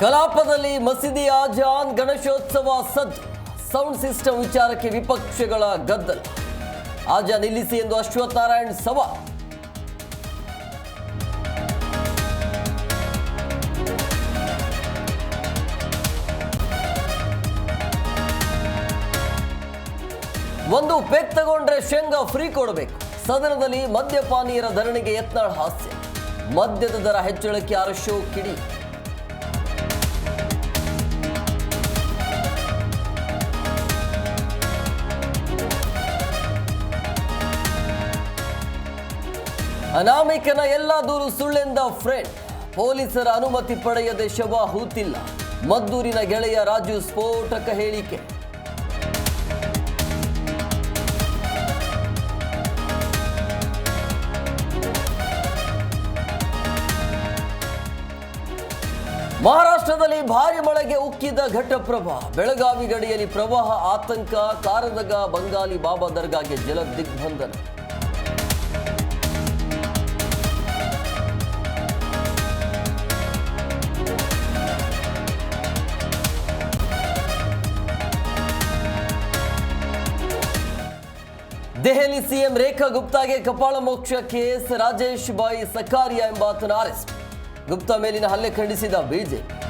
ಕಲಾಪದಲ್ಲಿ ಮಸೀದಿ ಆಜಾನ್ ಗಣೇಶೋತ್ಸವ ಸದ್ದು ಸೌಂಡ್ ಸಿಸ್ಟಮ್ ವಿಚಾರಕ್ಕೆ ವಿಪಕ್ಷಗಳ ಗದ್ದಲ. ಆಜಾ ನಿಲ್ಲಿಸಿ ಎಂದು ಅಶ್ವಥ್ ನಾರಾಯಣ್ ಸವಾಲ್. ಒಂದು ಪೆಗ್ ತಗೊಂಡ್ರೆ ಶೇಂಗಾ ಫ್ರೀ ಕೊಡಬೇಕು. ಸದನದಲ್ಲಿ ಮದ್ಯಪಾನೀಯರ ಧರಣಿಗೆ ಯತ್ನಾಳ್ ಹಾಸ್ಯ. ಮದ್ಯದ ದರ ಹೆಚ್ಚಳಕ್ಕೆ ಅರಶೋ ಕಿಡಿ. ಅನಾಮಿಕನ ಎಲ್ಲ ದೂರು ಸುಳ್ಳೆಂದ ಫ್ರೆಂಡ್. ಪೊಲೀಸರ ಅನುಮತಿ ಪಡೆಯದೆ ಶವ ಹೂತಿಲ್ಲ. ಮದ್ದೂರಿನ ಗೆಳೆಯ ರಾಜು ಸ್ಫೋಟಕ ಹೇಳಿಕೆ. ಮಹಾರಾಷ್ಟ್ರದಲ್ಲಿ ಭಾರಿ ಮಳೆಗೆ ಉಕ್ಕಿದ ಘಟಪ್ರಭಾ. ಬೆಳಗಾವಿ ಗಡಿಯಲ್ಲಿ ಪ್ರವಾಹ ಆತಂಕ. ಕಾರದಗ ಬಂಗಾಲಿ ಬಾಬಾ ದರ್ಗಾಗೆ ಜಲ ದಿಗ್ಬಂಧನ. ದೆಹಲಿ ಸಿಎಂ ರೇಖಾ ಗುಪ್ತಾಗೆ ಕಪಾಳ ಮೋಕ್ಷ ಕೇಸ್. ರಾಜೇಶ್ ಬಾಯಿ ಸಕಾರಿಯಾ ಎಂಬಾತನ ಅರೆಸ್ಟ್. ಗುಪ್ತಾ ಮೇಲಿನ ಹಲ್ಲೆ ಖಂಡಿಸಿದ ಬಿಜೆಪಿ.